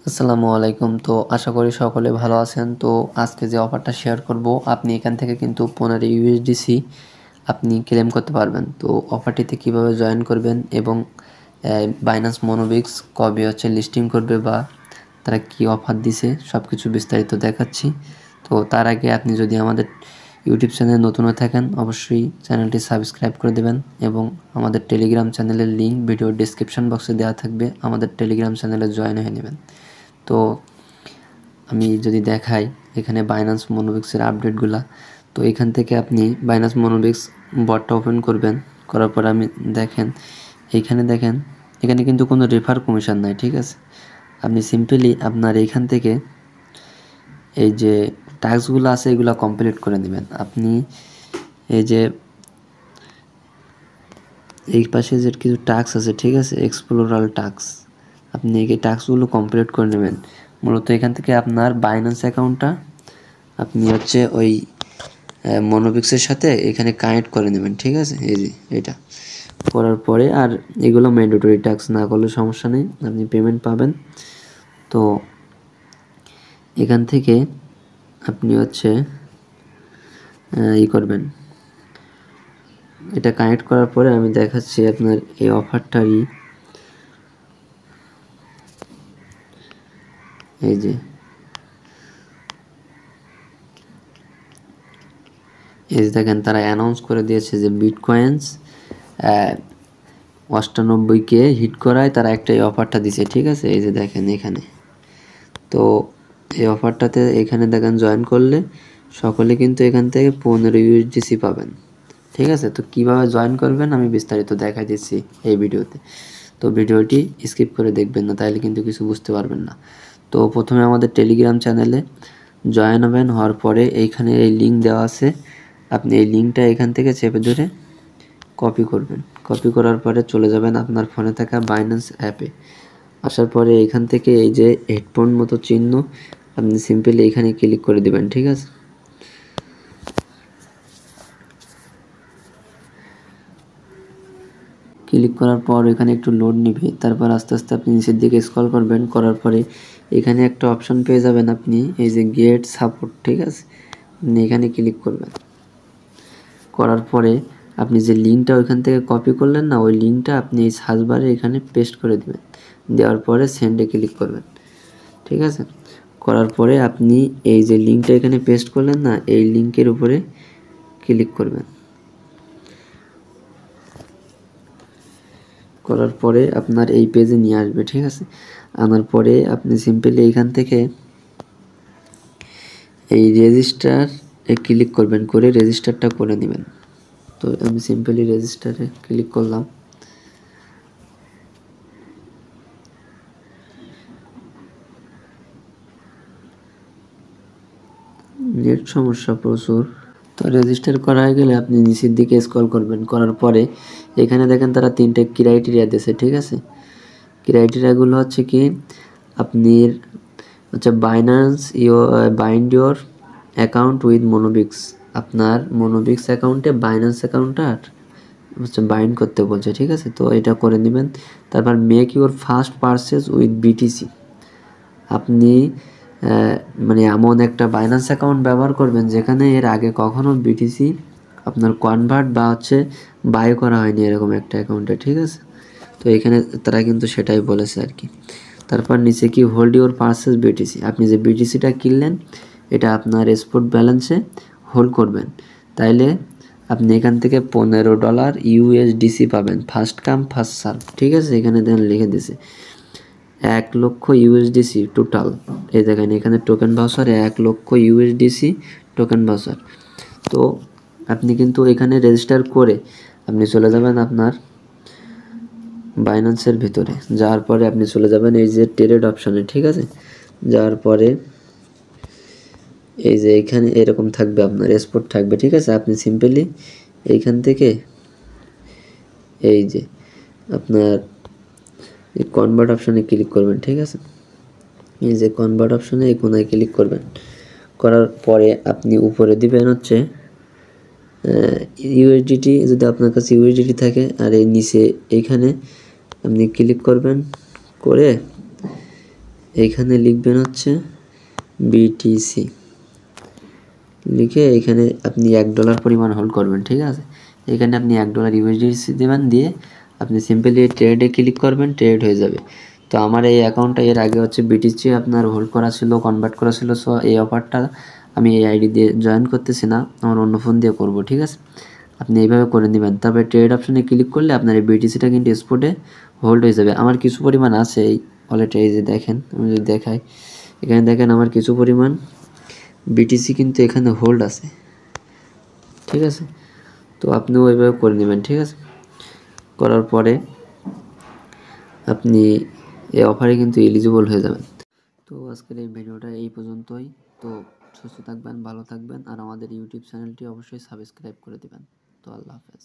আসসালামু আলাইকুম। তো আশা করি সকলে ভালো আছেন। তো আজকে যে অফারটা শেয়ার করব, আপনি এখান থেকে কিন্তু 15 ইউএসডিসি আপনি ক্লেম করতে পারবেন। তো অফারটিতে কিভাবে জয়েন করবেন এবং বাইন্যান্স মোনোবিক্স কবে হচ্ছে লিস্টিং করবে বা তারা কি অফার দিছে সব কিছু বিস্তারিত দেখাচ্ছি। তো তার আগে আপনি যদি আমাদের ইউটিউব চ্যানেলে নতুন হয়ে থাকেন অবশ্যই চ্যানেলটি সাবস্ক্রাইব করে দেবেন এবং আমাদের টেলিগ্রাম চ্যানেলের লিঙ্ক ভিডিওর ডেসক্রিপশন বক্সে দেওয়া থাকবে, আমাদের টেলিগ্রাম চ্যানেলে জয়েন হয়ে নেবেন। তো আমি যদি দেখাই এখানে বাইন্যান্স মোনোবিক্সের আপডেটগুলা, তো এখান থেকে আপনি বাইন্যান্স মোনোবিক্স বটটা ওপেন করবেন। করার পর আমি দেখেন এখানে কিন্তু কোনো রেফার কমিশন নাই, ঠিক আছে। আপনি সিম্পলি আপনার এইখান থেকে এই যে টাস্কগুলো আছে এগুলো কমপ্লিট করে নেবেন। আপনি এই যে এই পাশে যে কিছু টাস্ক আছে, ঠিক আছে, এক্সপ্লোরাল টাস্ক, আপনি এই টাস্কগুলো কমপ্লিট করে নেবেন। মূলত এখান থেকে আপনার বাইন্যান্স অ্যাকাউন্টটা আপনি হচ্ছে ওই মোনোবিক্সের সাথে এখানে কানেক্ট করে নেবেন, ঠিক আছে। এই যে এটা করার পরে আর এগুলো ম্যান্ডেটরি টাস্ক না করলে সমস্যা নেই, আপনি পেমেন্ট পাবেন। তো এখান থেকে আপনি হচ্ছে করবেন, এটা কানেক্ট করার পরে আমি দেখাচ্ছি আপনার এই অফারটারই। এই যে দেখেন তারা অ্যানাউন্স করে দিয়েছে যে বিটকয়েন্স 98K হিট করায় তারা একটা এই অফারটা দিছে, ঠিক আছে। এই যে দেখেন এখানে, তো এই অফারটাতে এখানে দেখেন জয়েন করলে সকলে কিন্তু এখান থেকে 15 ইউএসডিসি পাবেন, ঠিক আছে। তো কিভাবে জয়েন করবেন আমি বিস্তারিত দেখাই দিচ্ছি এই ভিডিওতে, তো ভিডিওটি স্কিপ করে দেখবেন না, তাহলে কিন্তু কিছু বুঝতে পারবেন না। তো প্রথমে আমাদের টেলিগ্রাম চ্যানেলে জয়েন হবেন, হওয়ার পরে এইখানে এই লিঙ্ক দেওয়া আছে, আপনি এই লিঙ্কটা এখান থেকে চেপে ধরে কপি করবেন। কপি করার পরে চলে যাবেন আপনার ফোনে থাকা বাইন্যান্স অ্যাপে। আসার পরে এখান থেকে এই যে হেডফোন মতো চিহ্ন আপনি সিম্পলি এখানে ক্লিক করে দিবেন, ঠিক আছে। ক্লিক করার পর এখানে একটু লোড নিবে, তারপর আস্তে আস্তে আপনি নিচের দিকে স্ক্রল করবেন। করার পরে এখানে একটা অপশন পেয়ে যাবেন আপনি, এই যে গেট সাপোর্ট, ঠিক আছে, আপনি এখানে ক্লিক করবেন। করার পরে আপনি যে লিঙ্কটা ওইখান থেকে কপি করলেন না, ওই লিঙ্কটা আপনি এই সার্চ বারে এখানে পেস্ট করে দিবেন। দেওয়ার পরে সেন্ডে ক্লিক করবেন, ঠিক আছে। করার পরে আপনি এই যে লিঙ্কটা এখানে পেস্ট করলেন না, এই লিঙ্কের উপরে ক্লিক করবেন। করার পরে আপনার এই পেজে নিয়ে আসবে, ঠিক আছে। আনার পরে আপনি সিম্পলি এইখান থেকে এই রেজিস্টার ক্লিক করবেন, করে রেজিস্টারটা করে নেবেন। তো আমি সিম্পলি রেজিস্টারে ক্লিক করলাম। নেট সমস্যা প্রচুর। তো রেজিস্টার করা হয়ে গেলে আপনি নিচের দিকে স্ক্রল করবেন। করার পরে এখানে দেখেন তারা 3টে ক্রাইটেরিয়া দিয়েছে, ঠিক আছে। ক্রাইটেরিয়াগুলো হচ্ছে কি, আপনি হচ্ছে বাইন্ড ইয়োর অ্যাকাউন্ট উইথ মোনোবিক্স, আপনার মোনোবিক্স অ্যাকাউন্টে বাইন্যান্স অ্যাকাউন্টটা হচ্ছে বাইন্ড করতে বলছে, ঠিক আছে। তো এটা করে নেবেন। তারপর make your first purchase with BTC, আপনি মানে এমন একটা বাইন্যান্স অ্যাকাউন্ট ব্যবহার করবেন যেখানে এর আগে কখনো বিটিসি আপনার কনভার্ট বা হচ্ছে বাই করা হয়নি, এরকম একটা অ্যাকাউন্টে, ঠিক আছে। তো এখানে তারা কিন্তু সেটাই বলেছে আর কি। তারপর নিচে কি, হোল্ড ইউর পারচেজ বিটিসি, আপনি যে বিটিসিটা কিনলেন এটা আপনার স্পট ব্যালেন্সে হোল্ড করবেন, তাইলে আপনি এখান থেকে $15 ইউএসডিসি পাবেন, ফার্স্ট কাম ফার্স্ট সার্ভ, ঠিক আছে। এখানে দেন লিখে দিছে 1 লক্ষ ইউএসডিসি টোটাল। এই দেখেন এখানে টোকেন ভাউচার 1 লক্ষ ইউএসডিসি টোকেন ভাউচার। তো আপনি কিন্তু এখানে রেজিস্টার করে আপনি চলে যাবেন আপনার বাইন্যান্সের ভিতরে। যাওয়ার পরে আপনি চলে যাবেন এই যে ট্রেড অপশানে, ঠিক আছে। যাওয়ার পরে এই যে এখানে এরকম থাকবে আপনার স্পট থাকবে, ঠিক আছে। আপনি সিম্পলি এইখান থেকে এই যে আপনার এই কনভার্ট অপশানে ক্লিক করবেন, ঠিক আছে। এই যে কনভার্ট অপশানে এই কোনায় ক্লিক করবেন। করার পরে আপনি উপরে দিবেন হচ্ছে ইউএসডিটি, যদি আপনার কাছে ইউএসডিটি থাকে, আর এই নিচে এইখানে আপনি ক্লিক করবেন, করে এইখানে লিখবেন হচ্ছে বিটিসি, লিখে এখানে আপনি $1 পরিমাণ হোল্ড করবেন, ঠিক আছে। এখানে আপনি $1 ইউএসডিসি দেবেন, দিয়ে আপনি সিম্পলি ট্রেডে ক্লিক করবেন, ট্রেড হয়ে যাবে। তো আমার এই অ্যাকাউন্টটা এর আগে হচ্ছে বিটিসি আপনার হোল্ড করা ছিল, কনভার্ট করা ছিল। সো এই অফারটা আমি এই আইডি দিয়ে জয়েন করতেছি না, আমার অন্য ফোন দিয়ে করব, ঠিক আছে। আপনি এইভাবে করে নেবেন। তারপরে ট্রেড অপশনে ক্লিক করলে আপনার এই বিটিসিটা কিন্তু স্পটে হোল্ড হয়ে যাবে। আমার কিছু পরিমাণ আছে এই ওয়ালেটে, এই যে দেখেন, আমি যদি দেখাই, এখানে দেখেন আমার কিছু পরিমাণ বিটিসি কিন্তু এখানে হোল্ড আছে, ঠিক আছে। তো আপনিও ওইভাবে করে নেবেন, ঠিক আছে। করার পরে আপনি এই অফারে কিন্তু এলিজিবল হয়ে যাবেন। তো আজকের এই ভিডিওটা এই পর্যন্তই। তো সুস্থ থাকবেন, ভালো থাকবেন, আর আমাদের ইউটিউব চ্যানেলটি অবশ্যই সাবস্ক্রাইব করে দিবেন। তো আল্লাহ হাফেজ।